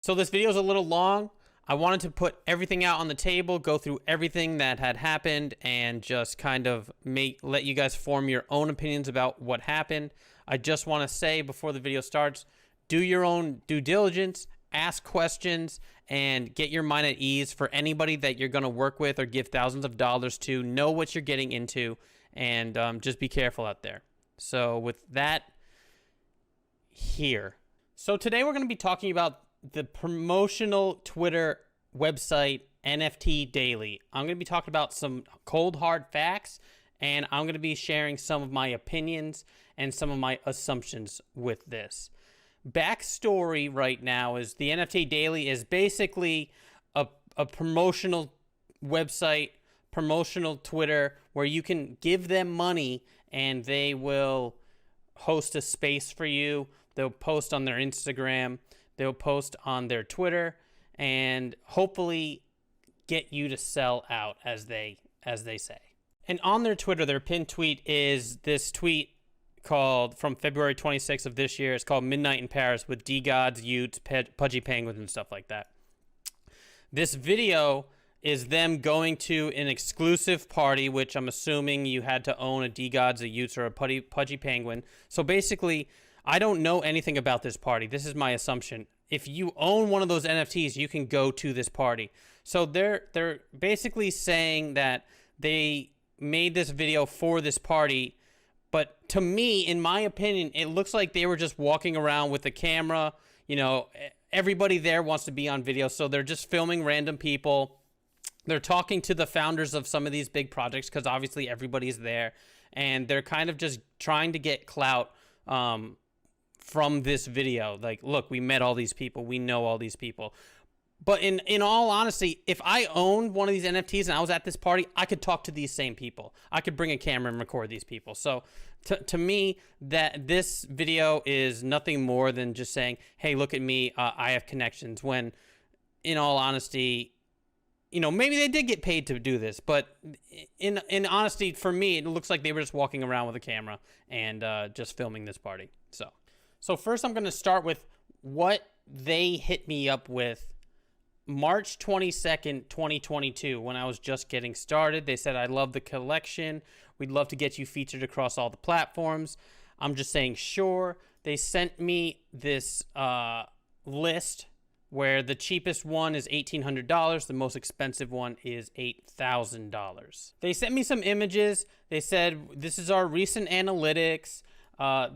So this video is a little long. I wanted to put everything out on the table, go through everything that had happened, and just kind of let you guys form your own opinions about what happened. I just want to say before the video starts, do your own due diligence, ask questions, and get your mind at ease for anybody that you're going to work with or give thousands of dollars to. Know what you're getting into, and just be careful out there. So with that, here. So today we're going to be talking about the promotional Twitter website NFT Daily. I'm going to be talking about some cold hard facts, and I'm going to be sharing some of my opinions and some of my assumptions with this. Backstory right now is the NFT Daily is basically a promotional website, promotional Twitter, where you can give them money and they will host a space for you. They'll post on their Instagram. They'll post on their Twitter and hopefully get you to sell out, as they say. And on their Twitter, their pinned tweet is this tweet called from February 26th of this year. It's called Midnight in Paris with D-Gods, Utes, Pudgy Penguins, and stuff like that. This video is them going to an exclusive party, which I'm assuming you had to own a D-Gods, a Utes, or a Pudgy Penguin. So basically, I don't know anything about this party. This is my assumption. If you own one of those NFTs, you can go to this party. So they're basically saying that they made this video for this party, but to me, in my opinion, it looks like they were just walking around with a camera. You know, everybody there wants to be on video, so they're just filming random people. They're talking to the founders of some of these big projects because obviously everybody's there, and they're kind of just trying to get clout from this video. Like, look, we met all these people. We know all these people. But in all honesty, if I owned one of these NFTs and I was at this party, I could talk to these same people. I could bring a camera and record these people. So to me, that this video is nothing more than just saying, hey, look at me. I have connections. When, in all honesty, you know, maybe they did get paid to do this. But in honesty, for me, it looks like they were just walking around with a camera and just filming this party. So first I'm going to start with what they hit me up with March 22nd, 2022, when I was just getting started. They said, I love the collection. We'd love to get you featured across all the platforms. I'm just saying, sure. They sent me this list where the cheapest one is $1,800. The most expensive one is $8,000. They sent me some images. They said, this is our recent analytics.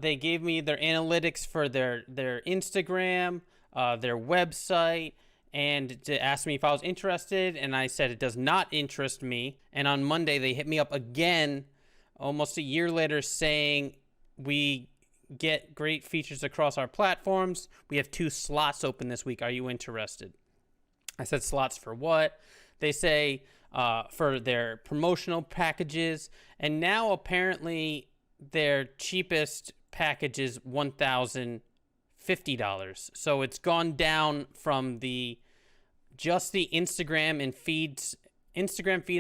They gave me their analytics for their Instagram, their website, and to ask me if I was interested, and I said it does not interest me. And on Monday, they hit me up again, almost a year later, saying we get great features across our platforms. We have 2 slots open this week. Are you interested? I said, slots for what? They say for their promotional packages, and now apparently their cheapest package is $1,050. So it's gone down from just the Instagram feed and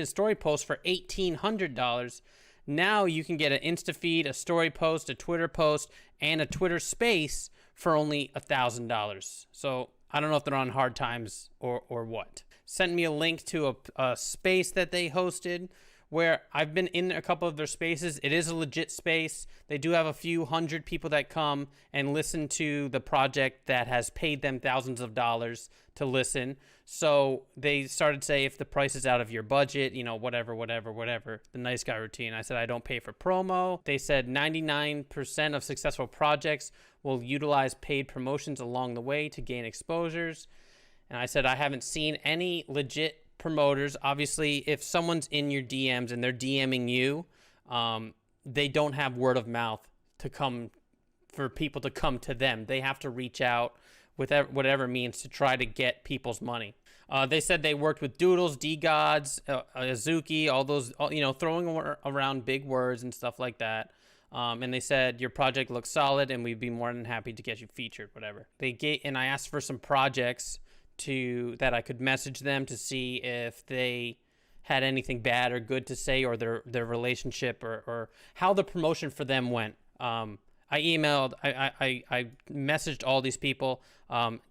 story post for $1,800. Now you can get an Insta feed, a story post, a Twitter post, and a Twitter space for only $1,000. So I don't know if they're on hard times or what. Sent me a link to a space that they hosted, where I've been in a couple of their spaces. It is a legit space. They do have a few hundred people that come and listen to the project that has paid them thousands of dollars to listen. So they started to say, if the price is out of your budget, you know, whatever, the nice guy routine. I said, I don't pay for promo. They said 99% of successful projects will utilize paid promotions along the way to gain exposures. And I said, I haven't seen any legit promoters. Obviously, if someone's in your DMs and they're DMing you, they don't have word of mouth to come for people to come to them. They have to reach out with whatever means to try to get people's money. They said they worked with Doodles, D-Gods, Azuki, all those, you know, throwing around big words and stuff like that. And they said, your project looks solid and we'd be more than happy to get you featured, whatever. And I asked for some projects that I could message them to see if they had anything bad or good to say, or their relationship, or how the promotion for them went. I emailed, I messaged all these people,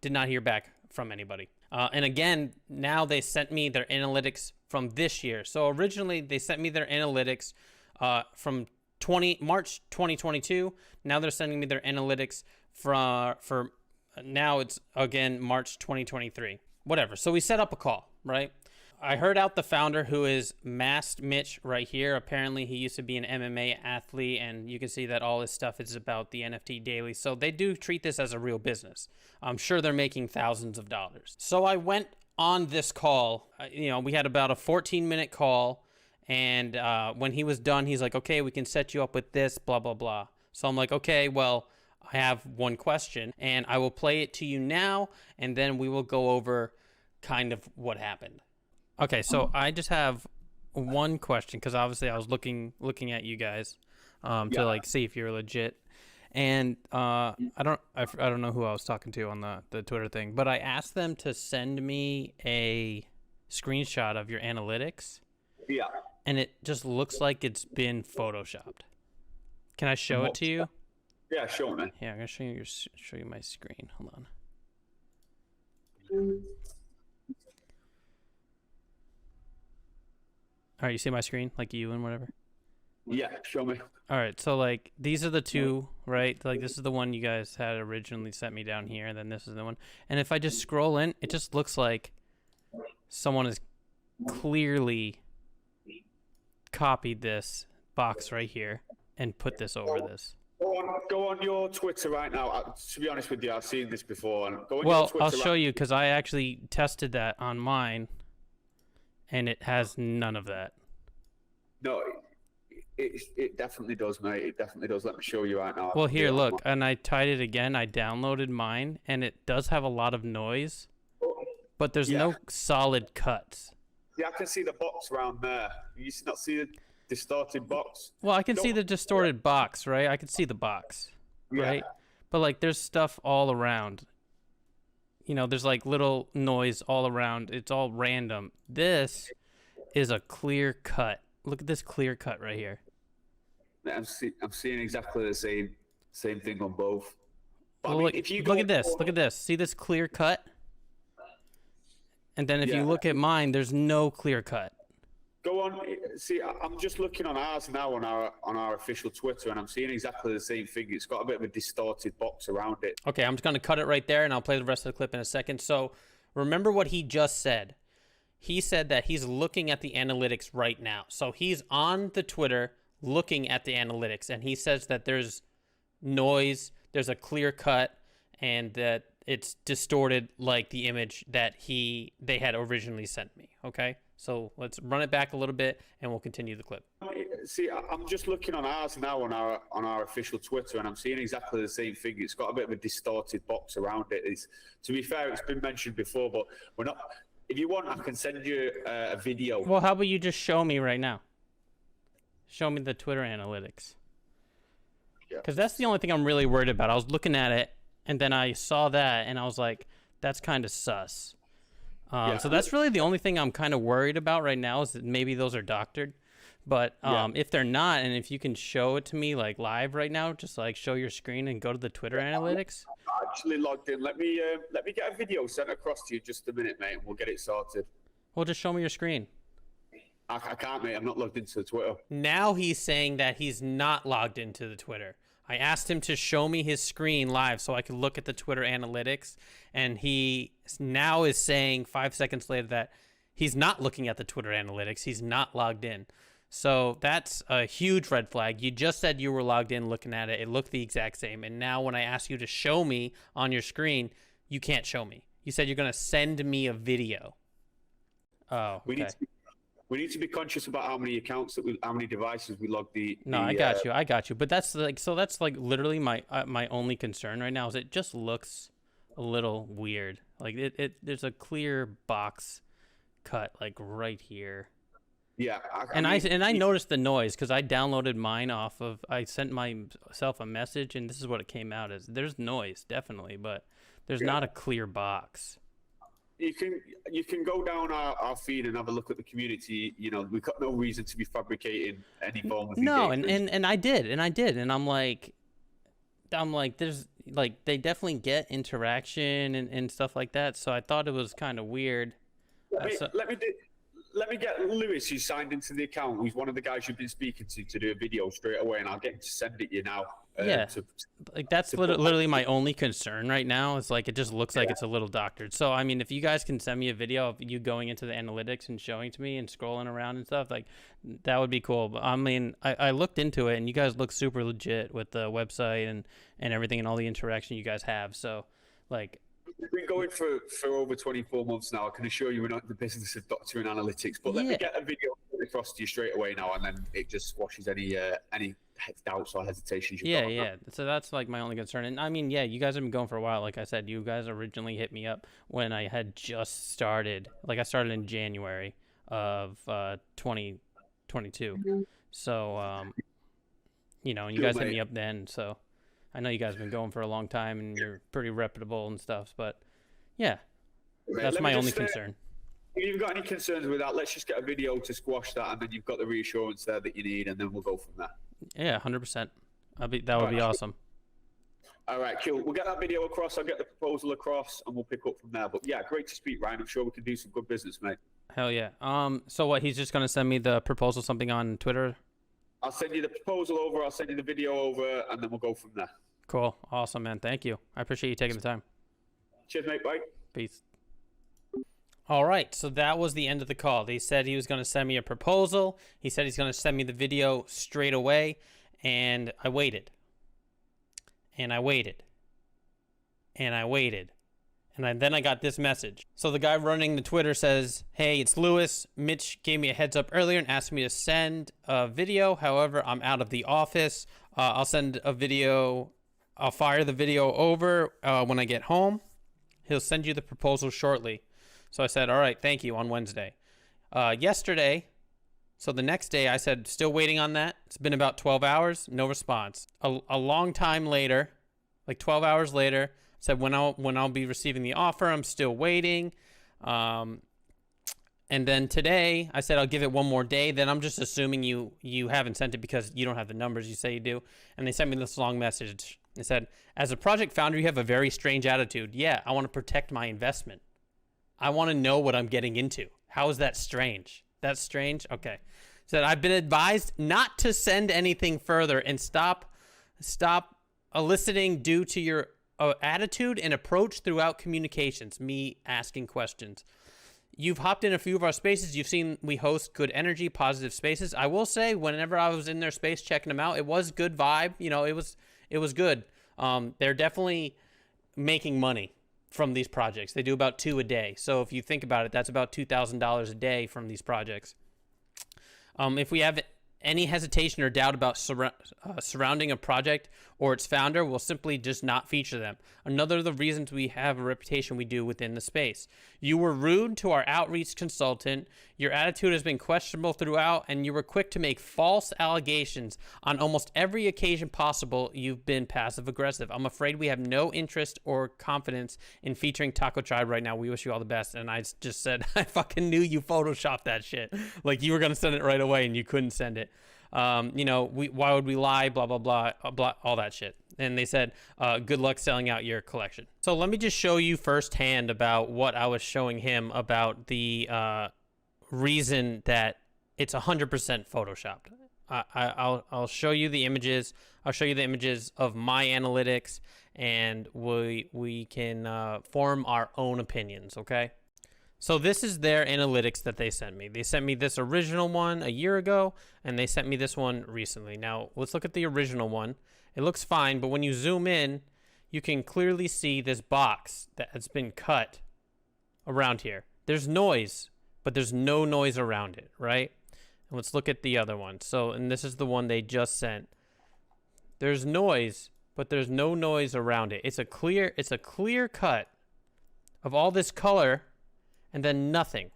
did not hear back from anybody. And again, now they sent me their analytics from this year. So originally they sent me their analytics from March 2022. Now they're sending me their analytics for now it's again March 2023. Whatever. So we set up a call, right? I heard out the founder, who is Masked Mitch right here. Apparently he used to be an MMA athlete, and you can see that all his stuff is about the NFT Daily. So they do treat this as a real business. I'm sure they're making thousands of dollars. So I went on this call. We had about a 14-minute call, and when he was done, he's like, okay, we can set you up with this, blah, blah, blah. So I'm like, okay, well, I have one question, and I will play it to you now, and then we will go over kind of what happened. Okay, so I just have one question, because obviously I was looking at you guys to like see if you're legit, and I don't know who I was talking to on the Twitter thing, but I asked them to send me a screenshot of your analytics. Yeah. And it just looks like it's been photoshopped. Can I show it to you? Yeah, show me. Yeah, I'm gonna show you my screen. Hold on. All right, you see my screen, like you and whatever? Yeah, show me. All right, so like these are the two, right? Like this is the one you guys had originally sent me down here, and then this is the one. And if I just scroll in, it just looks like someone has clearly copied this box right here and put this over this. Go on your Twitter right now. To be honest with you, I've seen this before. Well, I'll show you, because I actually tested that on mine, and it has none of that. No, it definitely does, mate. It definitely does. Let me show you right now. Well, here, look, and I tried it again. I downloaded mine, and it does have a lot of noise, but there's no solid cuts. Yeah, I can see the box around there. You not see the distorted box? Well, I can see the distorted box, right? I can see the box, right? But like there's stuff all around. There's like little noise all around. It's all random. This is a clear cut. Look at this clear cut right here. I'm seeing exactly the same thing on both. Well, look at this. Look at this. See this clear cut? And then if you look at mine, there's no clear cut. Go on. See, I'm just looking on ours now on our official Twitter, and I'm seeing exactly the same thing. It's got a bit of a distorted box around it. Okay, I'm just going to cut it right there, and I'll play the rest of the clip in a second. So remember what he just said. He said that he's looking at the analytics right now. So he's on the Twitter looking at the analytics, and he says that there's noise, there's a clear cut, and that it's distorted like the image that they had originally sent me. Okay? So let's run it back a little bit, and we'll continue the clip. See, I'm just looking on ours now on our official Twitter, and I'm seeing exactly the same thing. It's got a bit of a distorted box around it. To be fair, it's been mentioned before, but we're not. If you want, I can send you a video. Well, how about you just show me right now? Show me the Twitter analytics. Because that's the only thing I'm really worried about. I was looking at it, and then I saw that, and I was like, that's kind of sus. So that's really the only thing I'm kind of worried about right now, is that maybe those are doctored. But if they're not, and if you can show it to me like live right now, just like show your screen and go to the Twitter analytics. I'm actually logged in. Let me get a video sent across to you just a minute, mate, and we'll get it sorted. Well, just show me your screen. I can't, mate. I'm not logged into the Twitter. Now he's saying that he's not logged into the Twitter. I asked him to show me his screen live so I could look at the Twitter analytics, and he now is saying 5 seconds later that he's not looking at the Twitter analytics. He's not logged in. So that's a huge red flag. You just said you were logged in looking at it. It looked the exact same. And now when I ask you to show me on your screen, you can't show me. You said you're going to send me a video. Oh, okay. We need to be conscious about how many accounts how many devices we log the. No, I got you. But that's that's literally my only concern right now, is it just looks a little weird. Like there's a clear box cut like right here. Yeah. I noticed the noise, because I downloaded mine off of. I sent myself a message, and this is what it came out as. There's noise, definitely, but there's not a clear box. You can go down our feed and have a look at the community. We've got no reason to be fabricating any form of engagement. And I did, and I'm like, there's like they definitely get interaction and stuff like that. So I thought it was kind of weird. Let me get Lewis, who's signed into the account, who's one of the guys you've been speaking to do a video straight away, and I'll get him to send it you now. Yeah, like that's literally my only concern right now. Is like it just looks like it's a little doctored. So I mean, if you guys can send me a video of you going into the analytics and showing to me and scrolling around and stuff, like that would be cool. But I mean, I looked into it and you guys look super legit with the website and everything and all the interaction you guys have. So like. We've been going for over 24 months now. I can assure you we're not in the business of doctoring analytics. But let me get a video across to you straight away now, and then it just squashes any doubts or hesitations you've got. Yeah. So that's like my only concern. And I mean, yeah, you guys have been going for a while. Like I said, you guys originally hit me up when I had just started. Like I started in January of 2022. Mm-hmm. So, you know, and you guys hit me up then. So I know you guys have been going for a long time and you're pretty reputable and stuff. But yeah, that's my only concern. If you've got any concerns with that, let's just get a video to squash that, and then you've got the reassurance there that you need, and then we'll go from there. Yeah, 100%. That would be awesome. All right, cool. We'll get that video across. I'll get the proposal across, and we'll pick up from there. But yeah, great to speak, Ryan. I'm sure we can do some good business, mate. Hell yeah. So what? He's just gonna send me the proposal, something on Twitter. I'll send you the proposal over. I'll send you the video over, and then we'll go from there. Cool. Awesome, man. Thank you. I appreciate you taking the time. Cheers, mate. Bye. Peace. All right, so that was the end of the call. He said he was going to send me a proposal. He said he's going to send me the video straight away, and I waited. And I waited. And I waited. And then I got this message. So the guy running the Twitter says, "Hey, it's Lewis. Mitch gave me a heads up earlier and asked me to send a video. However, I'm out of the office. I'll send a video. I'll fire the video over when I get home. He'll send you the proposal shortly." So I said, all right, thank you, on Wednesday. Yesterday, so the next day, I said, still waiting on that. It's been about 12 hours, no response. A long time later, like 12 hours later, I said, when I'll be receiving the offer, I'm still waiting. And then today, I said, I'll give it one more day. Then I'm just assuming you haven't sent it because you don't have the numbers you say you do. And they sent me this long message. They said, as a project founder, you have a very strange attitude. Yeah, I want to protect my investment. I want to know what I'm getting into. How is that strange? That's strange? Okay. Said, I've been advised not to send anything further and stop eliciting due to your attitude and approach throughout communications, me asking questions. You've hopped in a few of our spaces. You've seen we host good energy, positive spaces. I will say, whenever I was in their space checking them out, it was good vibe. You know, it was good. They're definitely making money from these projects. They do about 2 a day. So if you think about it, that's about $2,000 a day from these projects. If we have any hesitation or doubt about surrounding a project or its founder, we'll simply just not feature them. Another of the reasons we have a reputation we do within the space. You were rude to our outreach consultant. Your attitude has been questionable throughout, and you were quick to make false allegations on almost every occasion possible. You've been passive aggressive. I'm afraid we have no interest or confidence in featuring Taco Tribe right now. We wish you all the best. And I just said, I fucking knew you photoshopped that shit. Like you were going to send it right away and you couldn't send it. You know, why would we lie? Blah, blah, blah, blah, all that shit. And they said, good luck selling out your collection. So let me just show you firsthand about what I was showing him about the reason that it's 100% photoshopped. I'll show you the images. I'll show you the images of my analytics, and we can form our own opinions, okay? So this is their analytics that they sent me. They sent me this original one a year ago, and they sent me this one recently. Now, let's look at the original one. It looks fine, but when you zoom in, you can clearly see this box that has been cut around here. There's noise, but there's no noise around it, right? And let's look at the other one. So, and this is the one they just sent. There's noise, but there's no noise around it. It's a clear cut of all this color and then nothing.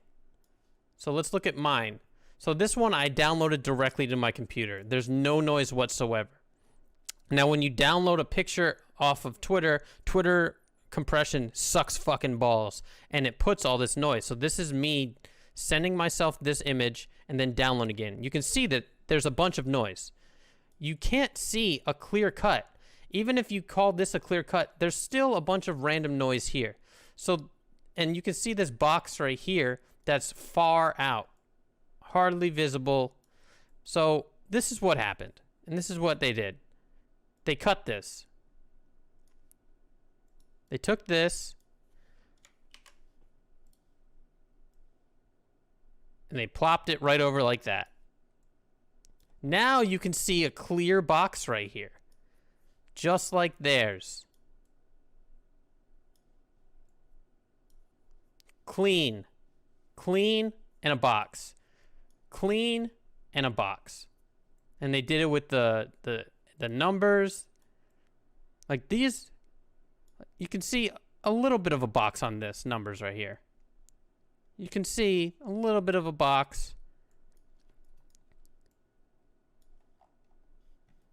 So let's look at mine. So this one I downloaded directly to my computer. There's no noise whatsoever. Now, when you download a picture off of Twitter compression sucks fucking balls, and it puts all this noise. So this is me sending myself this image and then download again. You can see that there's a bunch of noise. You can't see a clear cut. Even if you call this a clear cut, there's still a bunch of random noise here. So, and you can see this box right here that's far out, hardly visible. So this is what happened, and this is what they did. They cut this. They took this, and they plopped it right over like that. Now you can see a clear box right here, just like theirs. Clean, clean, and a box. Clean and a box. And they did it with the numbers. Like these, you can see a little bit of a box on this numbers right here. You can see a little bit of a box.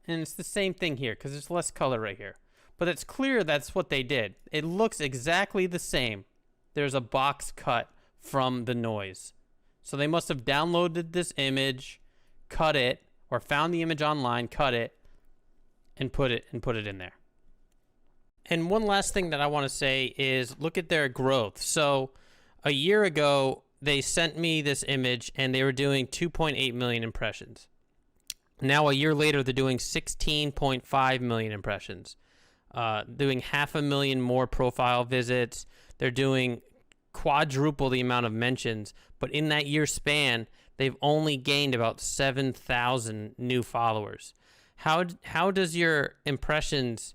And it's the same thing here because there's less color right here. But it's clear that's what they did. It looks exactly the same. There's a box cut from the noise. So they must have downloaded this image, cut it, or found the image online, cut it, and put it in there. And one last thing that I want to say is look at their growth. So a year ago, they sent me this image and they were doing 2.8 million impressions. Now, a year later, they're doing 16.5 million impressions, doing 500,000 more profile visits. They're doing quadruple the amount of mentions, but in that year span, they've only gained about 7,000 new followers. How does your impressions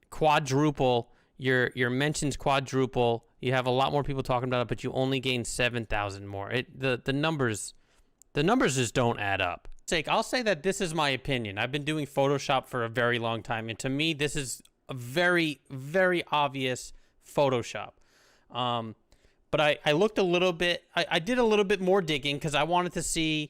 quadruple, your mentions quadruple? You have a lot more people talking about it, but you only gain 7,000 more. The numbers just don't add up. I'll say that this is my opinion. I've been doing Photoshop for a very long time, and to me, this is a very, very obvious Photoshop. But I looked a little bit. I did a little bit more digging because I want to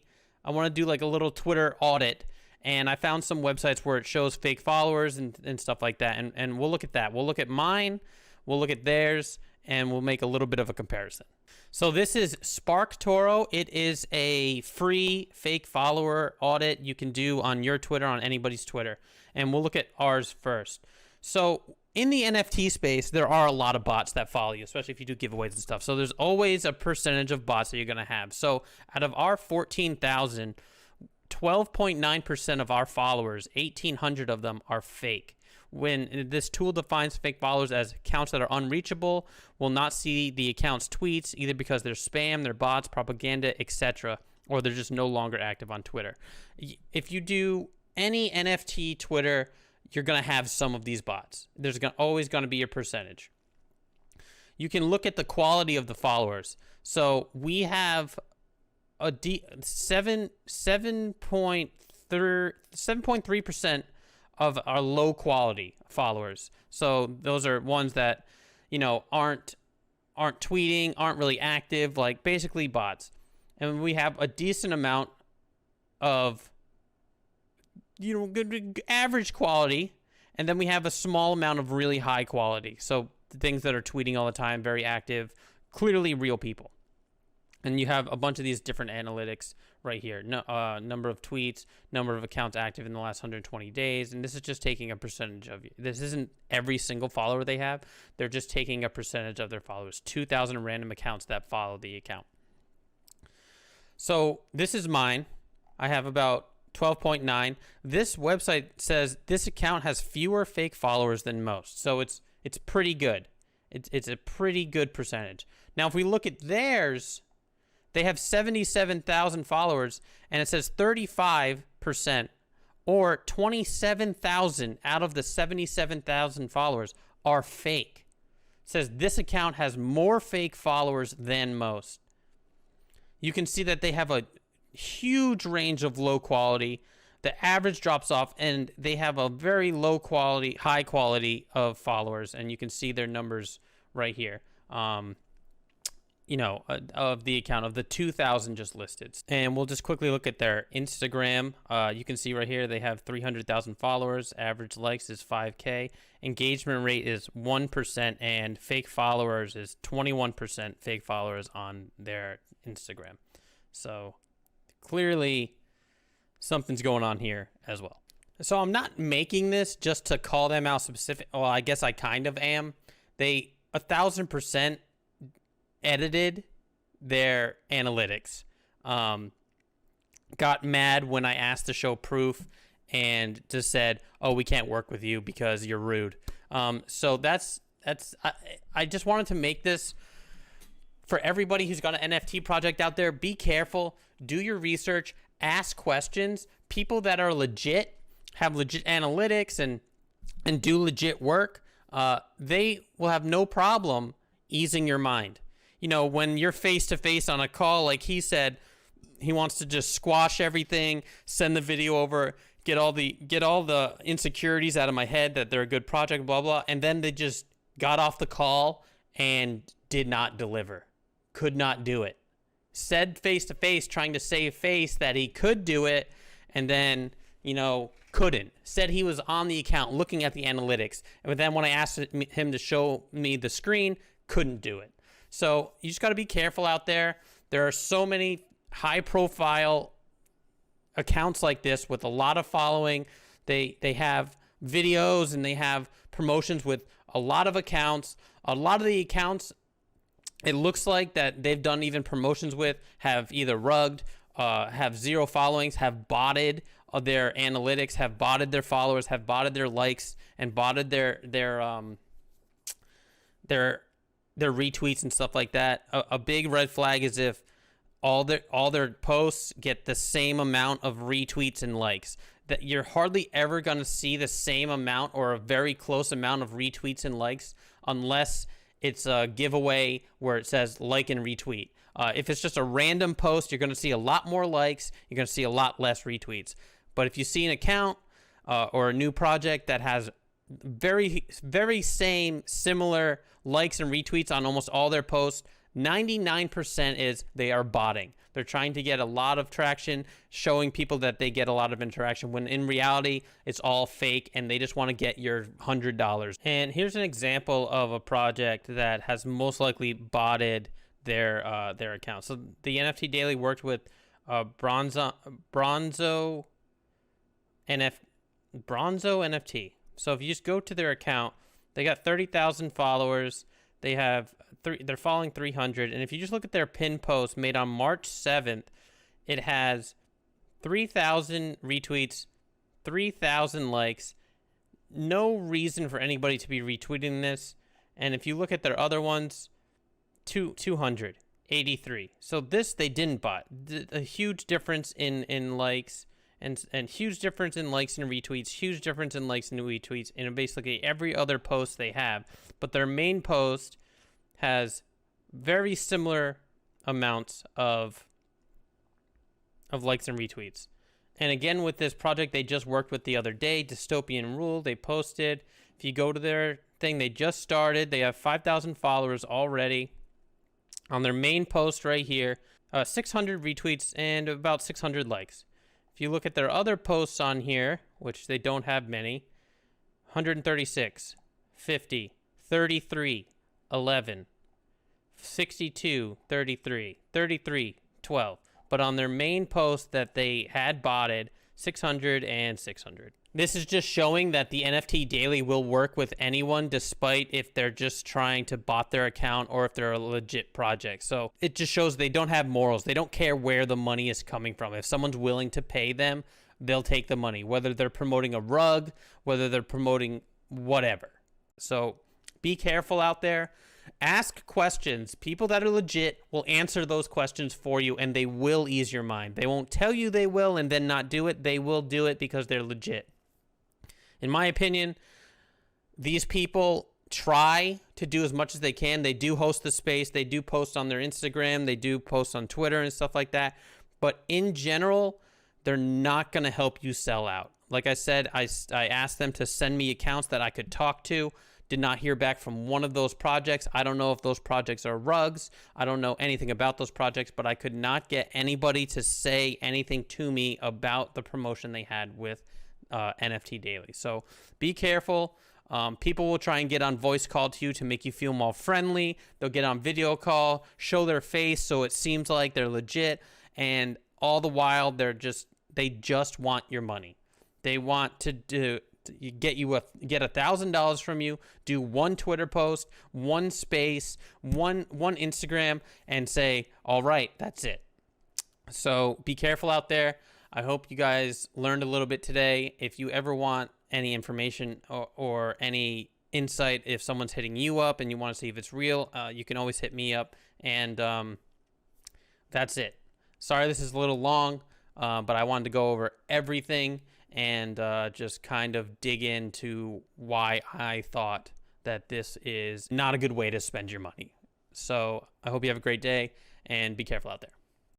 do like a little Twitter audit, and I found some websites where it shows fake followers and stuff like that. And we'll look at that. We'll look at mine. We'll look at theirs, and we'll make a little bit of a comparison. So this is SparkToro. It is a free fake follower audit you can do on your Twitter, on anybody's Twitter. And we'll look at ours first. So in the NFT space, there are a lot of bots that follow you, especially if you do giveaways and stuff. So there's always a percentage of bots that you're going to have. So out of our 14,000, 12.9% of our followers, 1,800 of them are fake. When this tool defines fake followers as accounts that are unreachable, will not see the account's tweets, either because they're spam, they're bots, propaganda, etc., or they're just no longer active on Twitter. If you do any NFT Twitter, you're going to have some of these bots. There's always going to be a percentage. You can look at the quality of the followers. So we have a 7.3% of our low quality followers. So those are ones that, aren't tweeting, aren't really active, like basically bots. And we have a decent amount of, good average quality. And then we have a small amount of really high quality. So the things that are tweeting all the time, very active, clearly real people. And you have a bunch of these different analytics right here. Number of tweets, number of accounts active in the last 120 days. And this is just taking a percentage of you. This isn't every single follower they have. They're just taking a percentage of their followers. 2,000 random accounts that follow the account. So this is mine. I have about 12.9. This website says this account has fewer fake followers than most. So it's pretty good. It's a pretty good percentage. Now, if we look at theirs, they have 77,000 followers, and it says 35% or 27,000 out of the 77,000 followers are fake. It says this account has more fake followers than most. You can see that they have a huge range of low quality. The average drops off, and they have a very low quality, high quality of followers, and you can see their numbers right here. Of the account of the 2,000 just listed. And we'll just quickly look at their Instagram. You can see right here they have 300,000 followers. Average likes is 5K. Engagement rate is 1%, and fake followers is 21% fake followers on their Instagram. So clearly something's going on here as well. So I'm not making this just to call them out specific. Well, I guess I kind of am. They 1,000% edited their analytics. Got mad when I asked to show proof and just said, "Oh, we can't work with you because you're rude." So I just wanted to make this for everybody who's got an NFT project out there. Be careful. Do your research. Ask questions. People that are legit, have legit analytics and do legit work, they will have no problem easing your mind. You know, when you're face to face on a call, like he said, he wants to just squash everything, send the video over, get all the insecurities out of my head that they're a good project, blah blah, and then they just got off the call and did not deliver, could not do it. Said face to face, trying to save face that he could do it, and then, you know, couldn't. Said he was on the account looking at the analytics, but then when I asked him to show me the screen, couldn't do it. So you just got to be careful out there. There are so many high profile accounts like this with a lot of following. They have videos and they have promotions with a lot of accounts. A lot of the accounts, it looks like that they've done even promotions with, have either rugged, have zero followings, have botted their analytics, have botted their followers, have botted their likes, and botted their retweets and stuff like that. A big red flag is if all their posts get the same amount of retweets and likes. That you're hardly ever going to see the same amount or a very close amount of retweets and likes unless it's a giveaway where it says like and retweet. If it's just a random post, you're going to see a lot more likes. You're going to see a lot less retweets. But if you see an account or a new project that has very, very similar likes and retweets on almost all their posts, 99% is they are botting. They're trying to get a lot of traction, showing people that they get a lot of interaction, when in reality, it's all fake and they just want to get your $100. And here's an example of a project that has most likely botted their account. So the NFT Daily worked with Bronzo NFT. So if you just go to their account, they got 30,000 followers. They're following 300, and if you just look at their pin post made on March 7th, it has 3,000 retweets, 3,000 likes. No reason for anybody to be retweeting this. And if you look at their other ones, 283. So this they didn't bot. A huge difference in likes and huge difference in likes and retweets, huge difference in likes and retweets in basically every other post they have. But their main post has very similar amounts of likes and retweets. And again, with this project they just worked with the other day, Dystopian Rule, they posted. If you go to their thing, they just started. They have 5,000 followers already. On their main post right here, 600 retweets and about 600 likes. If you look at their other posts on here, which they don't have many, 136, 50, 33, 11, 62, 33, 33, 12. But on their main post that they had botted, 600 and 600. This is just showing that the NFT Daily will work with anyone, despite if they're just trying to bot their account or if they're a legit project. So it just shows they don't have morals. They don't care where the money is coming from. If someone's willing to pay them, they'll take the money, whether they're promoting a rug, whether they're promoting whatever. So be careful out there. Ask questions. People that are legit will answer those questions for you, and they will ease your mind. They won't tell you they will and then not do it. They will do it because they're legit. In my opinion, these people try to do as much as they can. They do host the space. They do post on their Instagram. They do post on Twitter and stuff like that. But in general, they're not going to help you sell out. Like I said, I asked them to send me accounts that I could talk to. Did not hear back from one of those projects. I don't know if those projects are rugs. I don't know anything about those projects, but I could not get anybody to say anything to me about the promotion they had with NFT Daily. So be careful. People will try and get on voice call to you to make you feel more friendly. They'll get on video call, show their face so it seems like they're legit, and all the while they just want your money. They want to get $1,000 from you, do one Twitter post, one space, one Instagram, and say, all right, that's it. So be careful out there. I hope you guys learned a little bit today. If you ever want any information or any insight, if someone's hitting you up and you want to see if it's real, you can always hit me up. And that's it. Sorry this is a little long, but I wanted to go over everything and just kind of dig into why I thought that this is not a good way to spend your money. So I hope you have a great day and be careful out there.